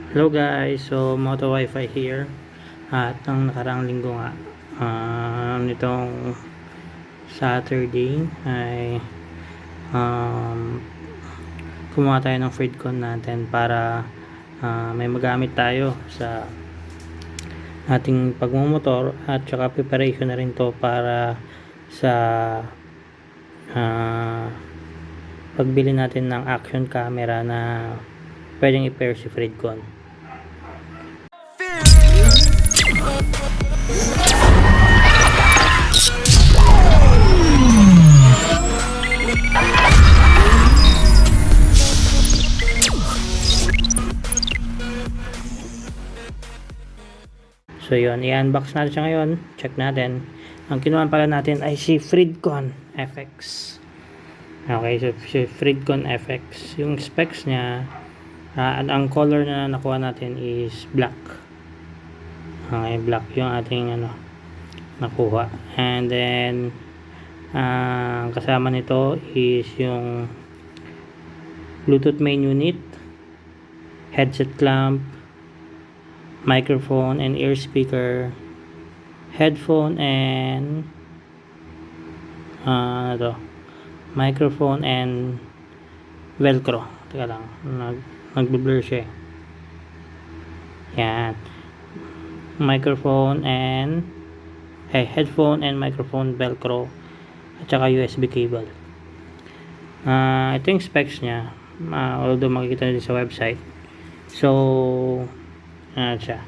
Hello guys, so Moto Wi-Fi here. At nung nakarang linggo nga, nitong Saturday ay kumuha tayo ng Freedcon natin para may magamit tayo sa ating pagmumotor at saka preparation na rin to para sa pagbili natin ng action camera na pwedeng i-pair si Freedcon. So yun, i-unbox natin siya ngayon. Check natin. Ang kinuha pala natin ay si Freedcon FX. Okay, so si Freedcon FX. Yung specs niya, ang color na nakuha natin is black. Okay, black yung ating nakuha. And then, kasama nito is yung Bluetooth main unit, headset clamp, microphone and ear speaker, headphone and microphone and velcro. Teka lang, nag-blur siya. Yan, microphone and headphone and microphone, velcro at saka USB cable. Ito yung specs nya, although makikita nyo din sa website. So siya.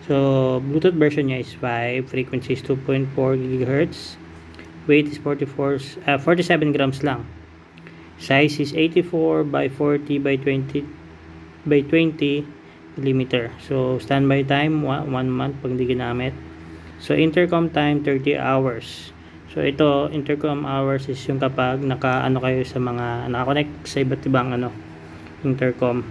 So, Bluetooth version niya is 5, frequency is 2.4 GHz, weight is 47 grams lang. Size is 84 by 40 by 20 mm. So, standby time 1 month pag hindi ginamit. So, intercom time 30 hours. So, ito, intercom hours is yung kapag kayo sa mga naka-connect sa iba't ibang intercom.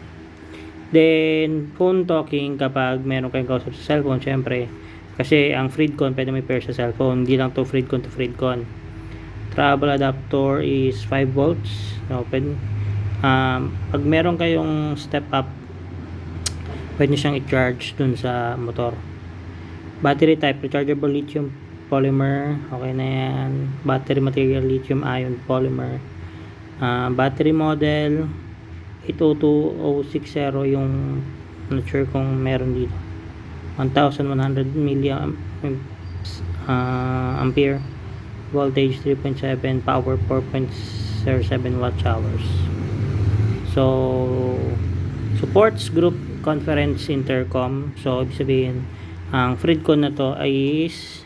Then, phone talking kapag meron kayong kausap sa cellphone, syempre. Kasi ang Freedcon pwede may pair sa cellphone. Hindi lang to Freedcon to Freedcon. Travel adapter is 5 volts. Open. Pag meron kayong step up, pwede siyang i-charge dun sa motor. Battery type, rechargeable lithium polymer. Okay na yan. Battery material, lithium ion polymer. Battery model 802060 yung not sure kung meron dito. 1100 ampere, voltage 3.7, power 4.07 watt hours. So supports group conference intercom. So ibig sabihin ang Freedcon na to is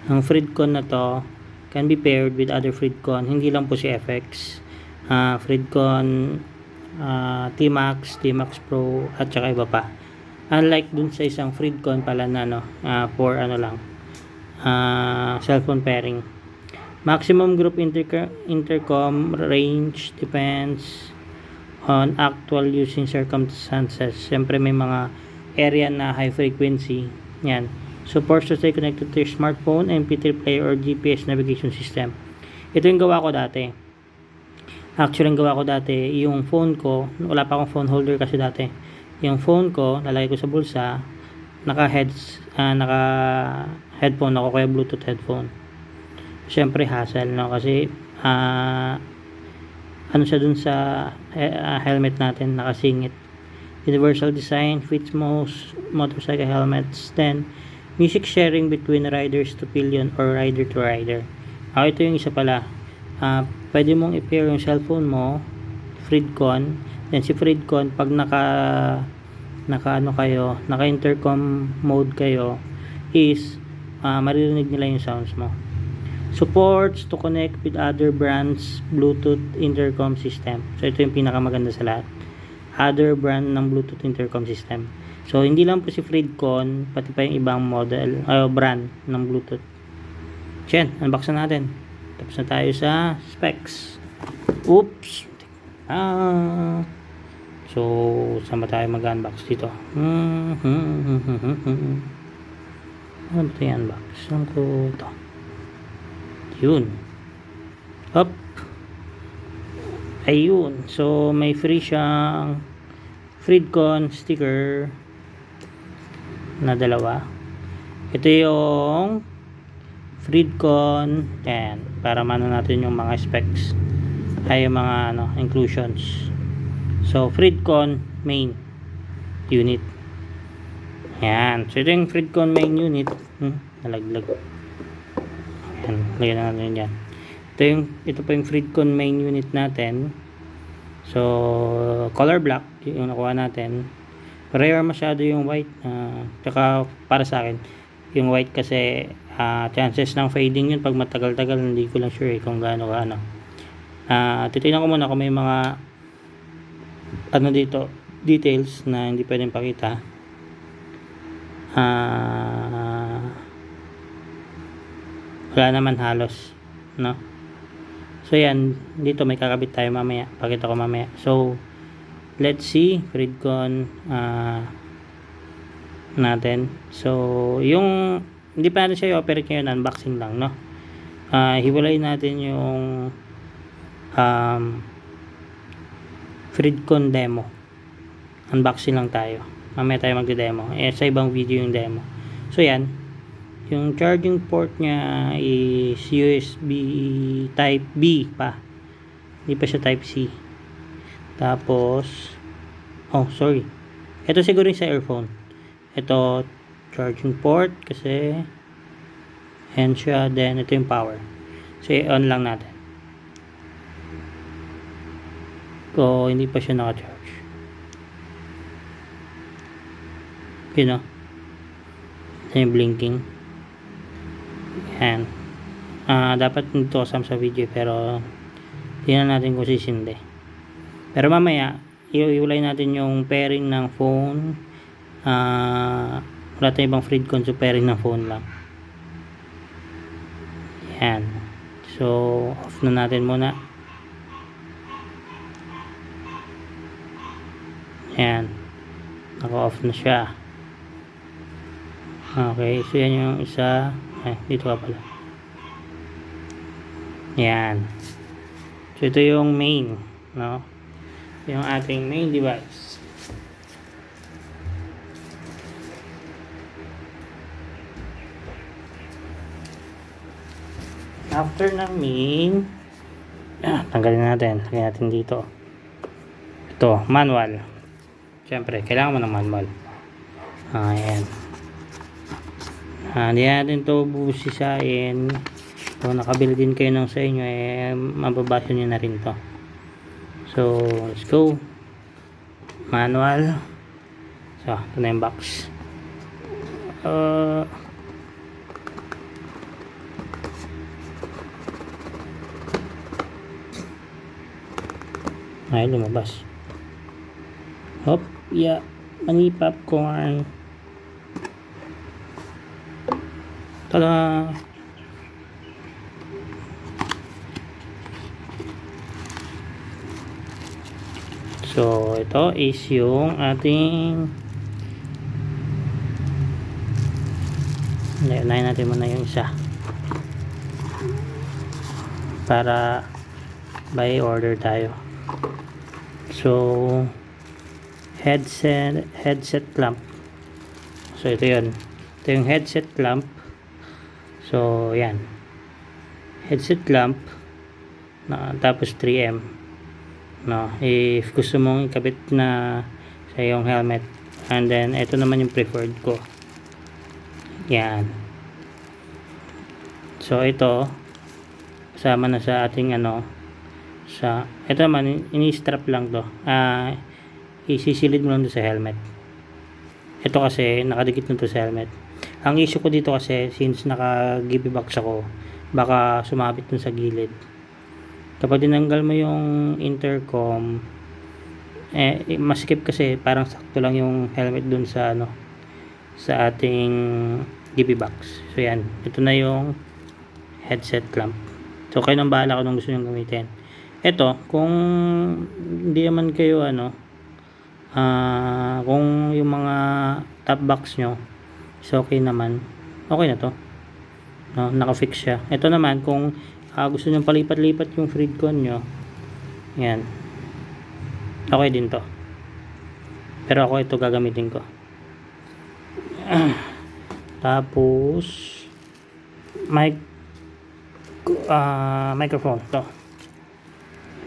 ang Freedcon na to can be paired with other Freedcon, hindi lang po si FX. Freedcon T-Max Pro at saka iba pa. Unlike dun sa isang Freedcon pala na for lang cellphone pairing. Maximum group intercom range depends on actual using circumstances. Siyempre may mga area na high frequency. Yan. Supports to stay connected to your smartphone, MP3 player or GPS navigation system. Ito yung gawa ko dati. Actually, ang gawa ko dati, yung phone ko, wala pa akong phone holder kasi dati. Yung phone ko, lalagay ko sa bulsa, naka headphone ako, kaya Bluetooth headphone. Siyempre, hassle, no? Kasi, siya dun sa helmet natin, nakasingit. Universal design, fits most motorcycle helmets. Then, music sharing between riders to pillion or rider to rider. Ito yung isa pala. Pwede mong i-pair yung cellphone mo, Freedcon, then si Freedcon pag naka intercom mode kayo is maririnig nila yung sounds mo. Supports to connect with other brands Bluetooth intercom system. So ito yung pinakamaganda sa lahat. Other brand ng Bluetooth intercom system. So hindi lang po si Freedcon, pati pa yung ibang model brand ng Bluetooth. Chen, unbox na natin. Tapos na tayo sa specs. Oops. So, saan ba tayo mag-unbox dito? Ano ba ito yung unbox? Saan ko ito? Yun. Up. Ayun. So, may free siyang Freedcon sticker na dalawa. Ito yung Freedcon, yan, para mano natin yung mga specs ay yung mga inclusions. So Freedcon main unit, yan. So ito yung Freedcon main unit, nalaglag, yan, lagyan na natin yan. Ito pa yung Freedcon main unit natin. So color black yung nakuha natin. Rare masyado yung white, tsaka para sa akin yung white kasi chances ng fading yun pag matagal-tagal, hindi ko lang sure kung gaano ka titignan ko muna kung may mga dito details na hindi pwedeng pakita. Wala naman halos, no? So yan, dito may kakabit tayo mamaya, pakita ko mamaya. So let's see Freedcon natin. So yung hindi pa natin siya i-operate ngayon, unboxing lang, no? Hiwalay natin yung Freedcon demo. Unboxing lang tayo, mamaya tayo magde-demo, sa ibang video yung demo. So yan, yung charging port nya is USB type B pa, hindi pa siya type C. Tapos ito siguro yung sa earphone. Ito charging port kasi yan siya. Then ito yung power, so on lang natin. Hindi pa siya naka-charge, ito yung blinking. Yan, dapat nito kasama sa video, pero tingnan natin kung sisindi. Pero mamaya iulay natin yung pairing ng phone. Wala tayong ibang Freedcon, so pairing ng phone lang. Yan, so off na natin muna. Yan, naka-off na siya. Okay, so yan yung isa. Dito ka pala. Yan, so ito yung main, no? Yung ating main device. After ng main, tanggalin natin. Lagyan natin dito. Ito, manual. Siyempre, kailangan mo ng manual. Ayan. Hindi natin ito busisain. Kung nakabili din kayo ng sa inyo, mababasa nyo na rin to. So, let's go. Manual. So, ito na yung box. Ay, lumabas. Hop, yeah. Mani popcorn. Tada! So, ito is yung ating unahin natin muna yung isa para by order tayo. So, headset clamp. So, ito yun. Ito yung headset clamp. So, yan. Headset clamp. Tapos 3M. No, if gusto mong ikabit na sa iyong helmet. And then, ito naman yung preferred ko. Yan. So, ito kasama na sa ating ito naman, ini-strap lang to. Isisilid mo lang to sa helmet. Ito kasi nakadikit na to sa helmet. Ang issue ko dito kasi, since naka-give box ako, baka sumabit dun sa gilid. Kapag tinanggal mo yung intercom, masikip kasi, parang sakto lang yung helmet dun sa sa ating give box. So yan, ito na yung headset clamp. So kayo nang bahala kung gusto nyo gamitin. Ito, kung hindi naman kayo kung yung mga top box nyo is okay naman, okay na to, no? Naka-fix siya. Ito naman, kung gusto nyo palipat-lipat yung Freedcon nyo, yan, okay din to. Pero ako ito gagamitin ko. Tapos microphone to.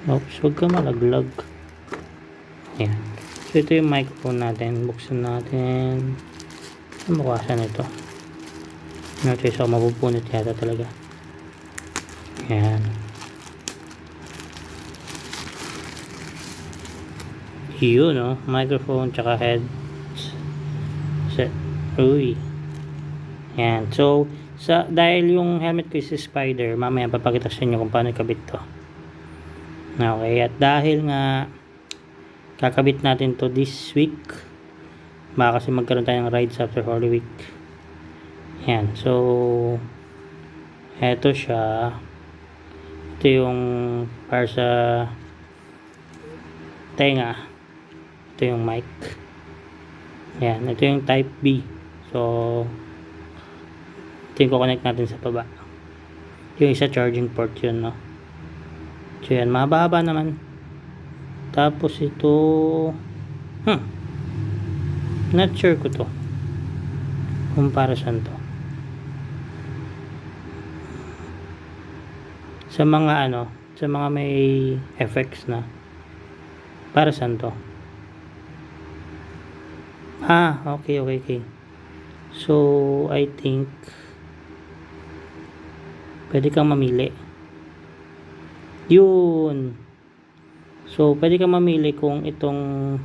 Oops, huwag ka malaglag. Ayan. So ito yung microphone natin. Buksan natin. Ano bukasan ito? So mapupunit yata talaga. Ayan. Yun, no? Microphone tsaka head set. Uy. Ayan. So dahil yung helmet ko is Spider, mamaya papakita sa inyo kung paano ikabit to. Okay, at dahil nga kakabit natin to this week, baka kasi magkaroon tayo ng rides after Holy Week. Yan, so eto siya. Ito yung para sa tenga. Ito yung mic. Yan, ito yung type B. So ito yung connect natin sa baba. Yung isa charging port yun, no? So yan, mahaba naman. Tapos ito not sure ko to kung para saan to. Sa mga sa mga may effects na, para saan to? Okay. So I think pwede kang mamili. Yun. So pwede kang mamili kung itong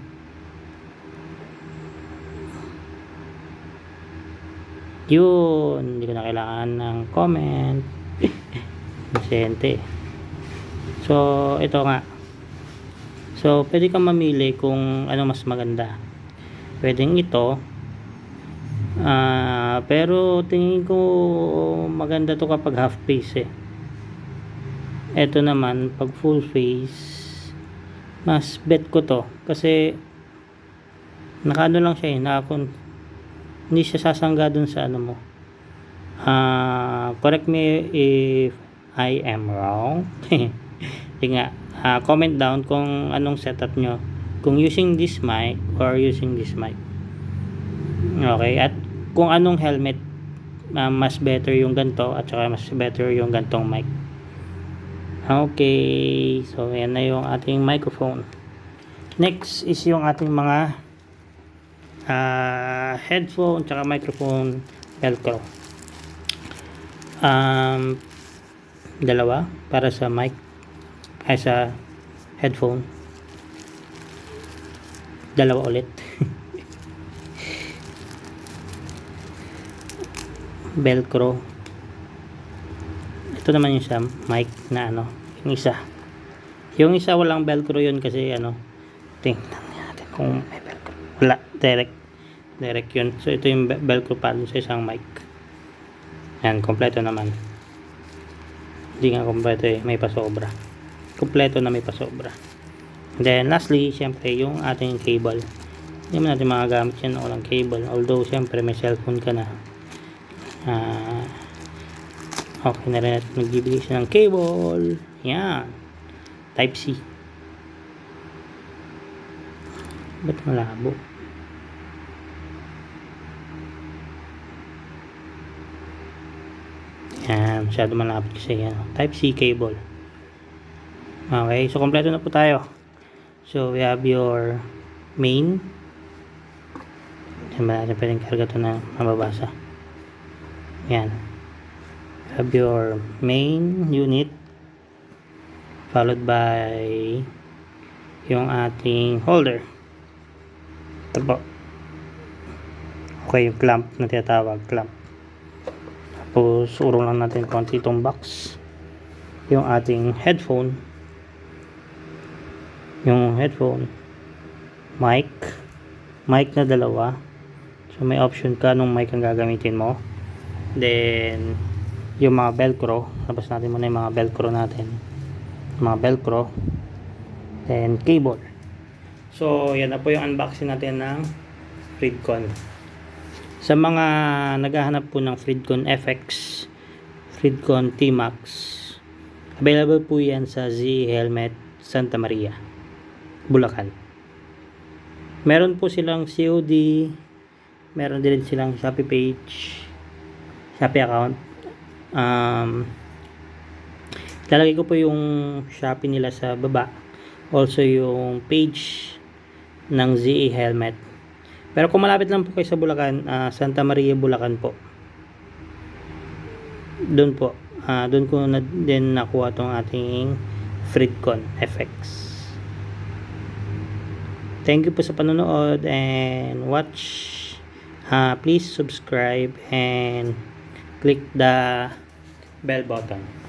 yun, hindi ko na kailangan ng comment. Presente. So ito nga. So pwede kang mamili kung ano mas maganda. Pwedeng ito. Pero tingin ko maganda to kapag half face eh. Ito naman pag full face, mas bet ko to kasi nakaano lang siya hindi siya sasangga dun sa ano mo. Correct me if I am wrong. Comment down kung anong setup nyo, kung using this mic or using this mic. Okay, at kung anong helmet mas better yung ganto at saka mas better yung gantong mic. Okay, so yan na yung ating microphone. Next is yung ating mga headphone tsaka microphone velcro. Dalawa para sa mic ay sa headphone. Dalawa ulit. Velcro. Ito naman yung sa mic na yung isa walang velcro yun kasi tingnan natin kung may velcro. Wala, direct yun. So ito yung velcro pa dun sa isang mic. Yan, kompleto naman. Hindi nga kompleto may pasobra. Kompleto na may pasobra. And then lastly, syempre yung ating cable. Hindi mo natin magagamit yan na walang cable. Although syempre may cellphone ka na. Okay na rin at nagbibigay siya ng cable. Yan. Type C. Ba't malabo? Yan. Masyado malapit kasi yan. Type C cable. Okay. So, kompleto na po tayo. So, we have your main. Diyan ba natin pwedeng karga ito na mababasa. Yan. Have your main unit followed by yung ating holder. Ito po. Okay, yung clamp na tinatawag, clamp. Tapos urong lang natin konti itong box. Yung ating headphone. Yung headphone. Mic na dalawa. So may option ka nung mic ang gagamitin mo. Then yung mga velcro, labas natin muna yung mga velcro natin. Mga velcro. Then cable. So yan na po yung unboxing natin ng Fridcon. Sa mga naghahanap po ng Fridcon FX, Fridcon T-Max, available po yan sa Z Helmet Santa Maria, Bulacan. Meron po silang COD, meron din silang Shopee page, Shopee account. Lalagay ko po yung Shopee nila sa baba, also yung page ng ZA Helmet. Pero kung malapit lang po kayo sa Bulacan, Santa Maria, Bulacan po, doon po, doon ko na din nakuha tong ating Fridcon FX. Thank you po sa panonood and watch. Please subscribe and click the bell button.